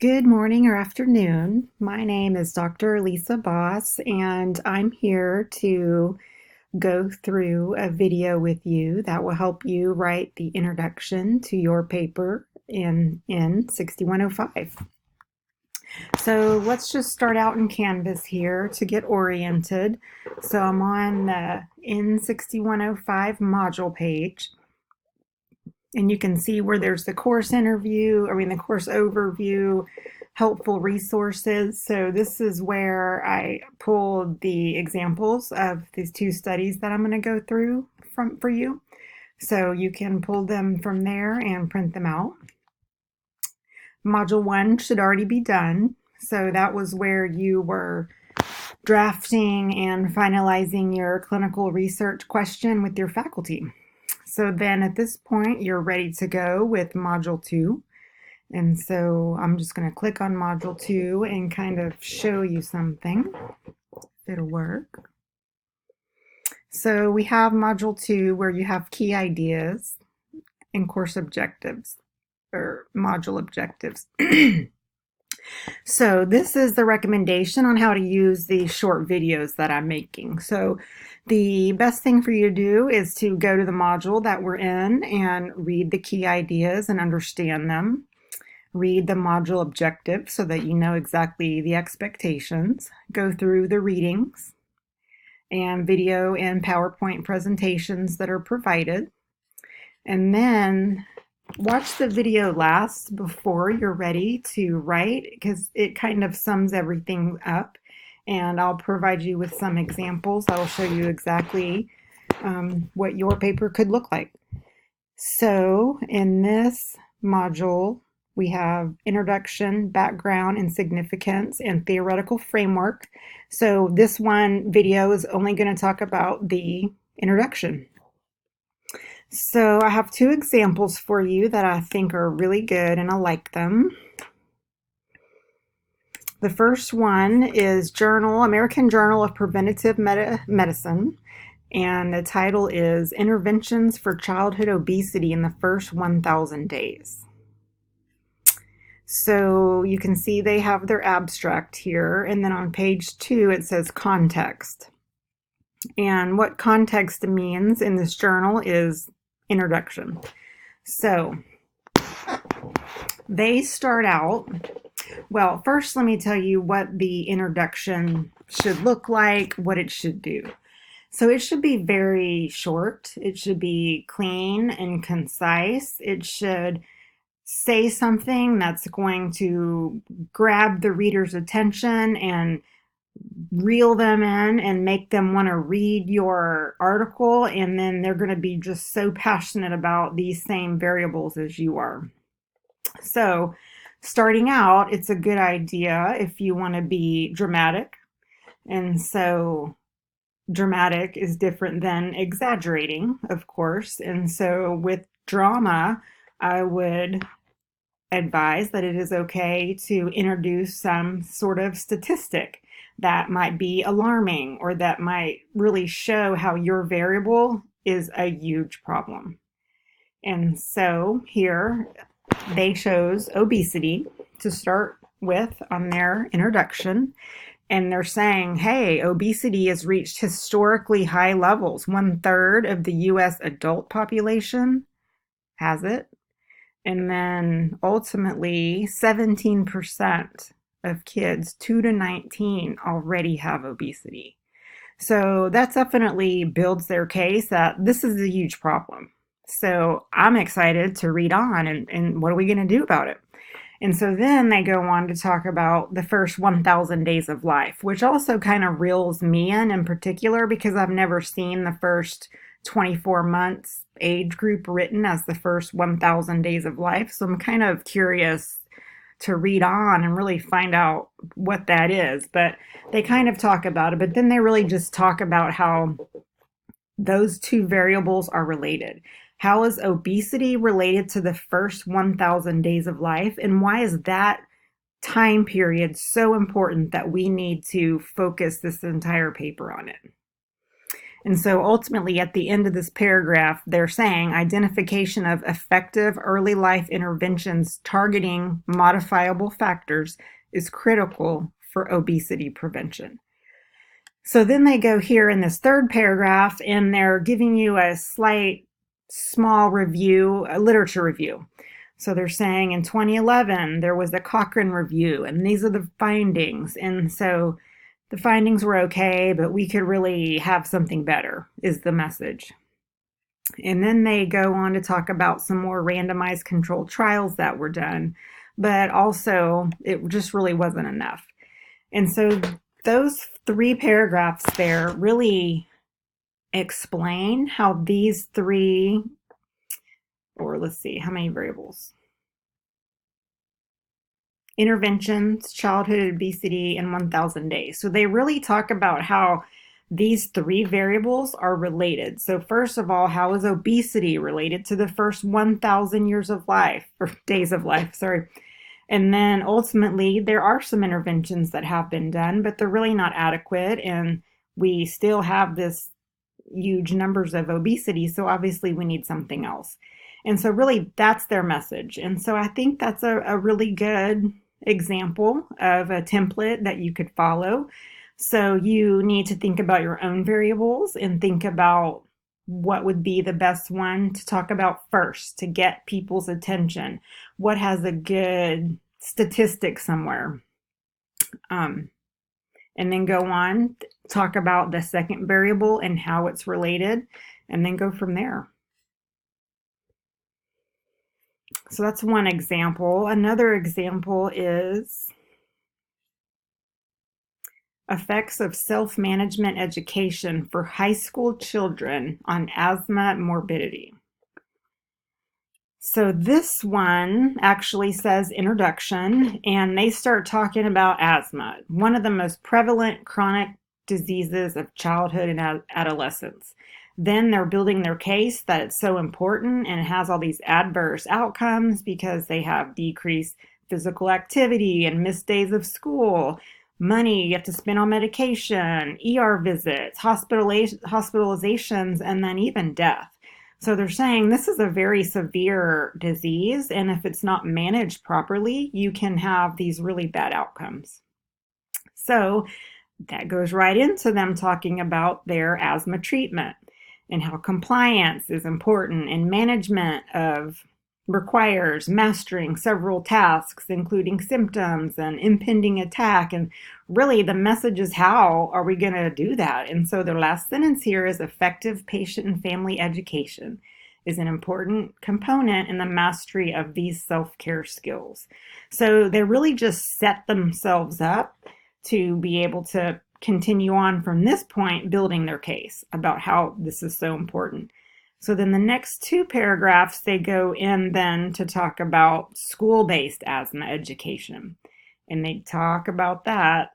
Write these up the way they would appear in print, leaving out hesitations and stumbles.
Good morning or afternoon. My name is Dr. Lisa Boss, and I'm here to go through a video with you that will help you write the introduction to your paper in 6105. So let's just start out in Canvas here to get oriented. So I'm on the N6105 module page. And you can see where there's the course the course overview, helpful resources. So this is where I pulled the examples of these two studies that I'm going to go through for you. So you can pull them from there and print them out. Module 1 should already be done. So that was where you were drafting and finalizing your clinical research question with your faculty. So then at this point, you're ready to go with Module 2. And so I'm just going to click on Module 2 and kind of show you something. It'll work. So we have Module 2 where you have key ideas and course objectives, or module objectives. So this is the recommendation on how to use these short videos that I'm making. So the best thing for you to do is to go to the module that we're in and read the key ideas and understand them. Read the module objective so that you know exactly the expectations. Go through the readings and video and PowerPoint presentations that are provided. And then watch the video last before you're ready to write, because it kind of sums everything up. And I'll provide you with some examples. I will show you exactly what your paper could look like. So in this module, we have introduction, background, and significance, and theoretical framework. So this one video is only going to talk about the introduction. So I have two examples for you that I think are really good and I like them. The first one is American Journal of Preventive Medicine, and the title is Interventions for Childhood Obesity in the First 1,000 Days. So you can see they have their abstract here, and then on page 2 it says context. And what context means in this journal is introduction. So they start out, well, first let me tell you what the introduction should look like, what it should do. So it should be very short. It should be clean and concise. It should say something that's going to grab the reader's attention and reel them in and make them want to read your article, and then they're going to be just so passionate about these same variables as you are. So starting out, it's a good idea if you want to be dramatic. And so dramatic is different than exaggerating, of course. And so with drama, I would advise that it is okay to introduce some sort of statistic that might be alarming or that might really show how your variable is a huge problem. And so here they chose obesity to start with on their introduction. And they're saying, hey, obesity has reached historically high levels. 1/3 of the US adult population has it. And then ultimately, 17% of kids 2 to 19 already have obesity. So that definitely builds their case that this is a huge problem. So I'm excited to read on and what are we going to do about it? And so then they go on to talk about the first 1,000 days of life, which also kind of reels me in particular because I've never seen the first 24 months age group written as the first 1,000 days of life. So I'm kind of curious to read on and really find out what that is. But they kind of talk about it, but then they really just talk about how those two variables are related. How is obesity related to the first 1,000 days of life? And why is that time period so important that we need to focus this entire paper on it? And so ultimately, at the end of this paragraph, they're saying identification of effective early life interventions targeting modifiable factors is critical for obesity prevention. So then they go here in this third paragraph and they're giving you a slight small review, a literature review. So they're saying in 2011, there was a Cochrane review, and these are the findings. And so the findings were okay, but we could really have something better, is the message. And then they go on to talk about some more randomized controlled trials that were done, but also it just really wasn't enough. And so those 3 paragraphs there really explain how these 3, or let's see, how many variables? Interventions, childhood obesity, and 1,000 days. So they really talk about how these 3 variables are related. So first of all, how is obesity related to the first 1,000 years of life, or days of life, sorry. And then ultimately, there are some interventions that have been done, but they're really not adequate. And we still have this huge numbers of obesity. So obviously, we need something else. And so, really, that's their message. And so, I think that's a really good example of a template that you could follow. So, you need to think about your own variables and think about what would be the best one to talk about first to get people's attention. What has a good statistic somewhere? And then go on, talk about the second variable and how it's related, and then go from there. So that's one example. Another example is effects of self-management education for high school children on asthma morbidity. So this one actually says introduction, and they start talking about asthma, one of the most prevalent chronic diseases of childhood and adolescence. Then they're building their case that it's so important and it has all these adverse outcomes because they have decreased physical activity and missed days of school, money you have to spend on medication, ER visits, hospitalizations, and then even death. So they're saying this is a very severe disease, and if it's not managed properly, you can have these really bad outcomes. So that goes right into them talking about their asthma treatment and how compliance is important and management of requires mastering several tasks, including symptoms and impending attack. And really, the message is how are we going to do that? And so, their last sentence here is effective patient and family education is an important component in the mastery of these self-care skills. So, they really just set themselves up to be able to continue on from this point, building their case about how this is so important. So then the next 2 paragraphs, they go in then to talk about school-based asthma education. And they talk about that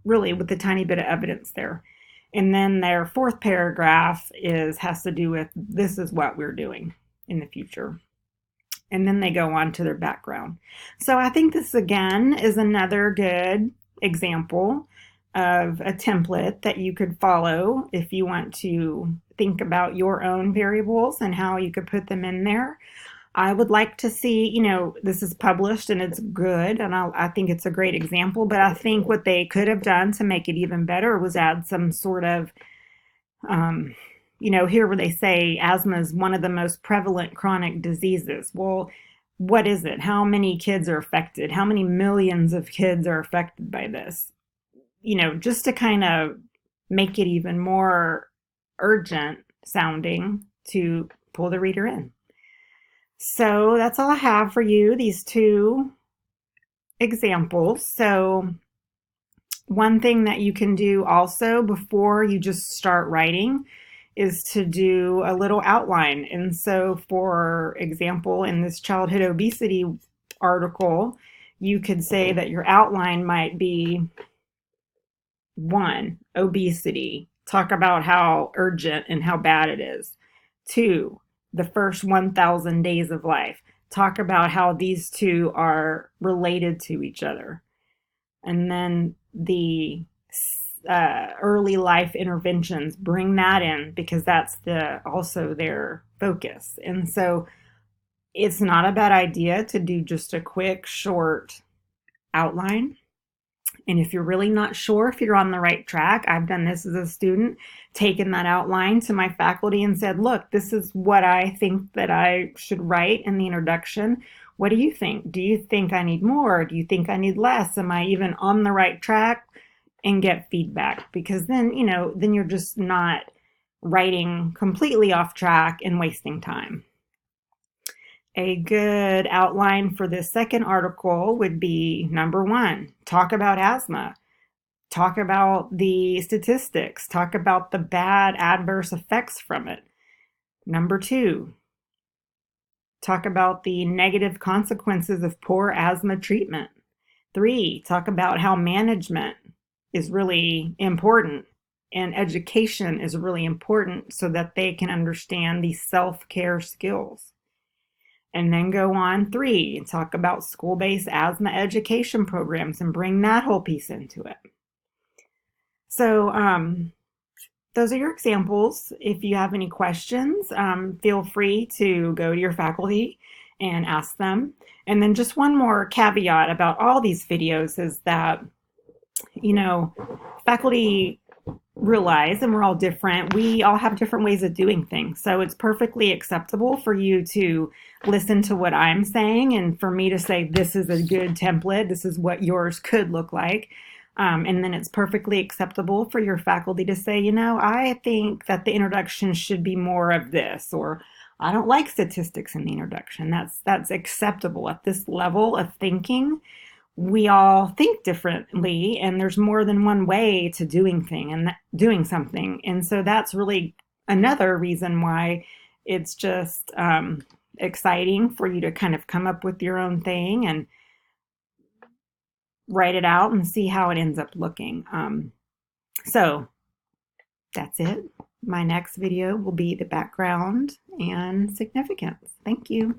really with a tiny bit of evidence there. And then their 4th paragraph has to do with this is what we're doing in the future. And then they go on to their background. So I think this again is another good example of a template that you could follow if you want to think about your own variables and how you could put them in there. I would like to see, this is published and it's good, and I think it's a great example, but I think what they could have done to make it even better was add some sort of, here where they say asthma is one of the most prevalent chronic diseases. Well, what is it? How many kids are affected? How many millions of kids are affected by this? Just to kind of make it even more urgent sounding to pull the reader in. So that's all I have for you, these 2 examples. So one thing that you can do also before you just start writing is to do a little outline. And so, for example, in this childhood obesity article, you could say that your outline might be 1, obesity. Talk about how urgent and how bad it is. 2, the first 1,000 days of life. Talk about how these 2 are related to each other. And then the early life interventions, bring that in because that's also their focus. And so it's not a bad idea to do just a quick, short outline. And if you're really not sure if you're on the right track, I've done this as a student, taken that outline to my faculty and said, look, this is what I think that I should write in the introduction. What do you think? Do you think I need more? Do you think I need less? Am I even on the right track? And get feedback, because then, then you're just not writing completely off track and wasting time. A good outline for this second article would be number 1, talk about asthma. Talk about the statistics. Talk about the bad adverse effects from it. Number 2, talk about the negative consequences of poor asthma treatment. 3, talk about how management is really important and education is really important so that they can understand these self-care skills. And then go on 3 and talk about school-based asthma education programs and bring that whole piece into it. So those are your examples. If you have any questions, feel free to go to your faculty and ask them. And then just one more caveat about all these videos is that, faculty realize, and we're all different, we all have different ways of doing things. So it's perfectly acceptable for you to listen to what I'm saying and for me to say, this is a good template, this is what yours could look like. And then it's perfectly acceptable for your faculty to say, I think that the introduction should be more of this, or I don't like statistics in the introduction. That's acceptable. At this level of thinking, we all think differently, and there's more than one way to doing something. And so that's really another reason why it's just exciting for you to kind of come up with your own thing and write it out and see how it ends up looking. So that's it. My next video will be the background and significance. Thank you.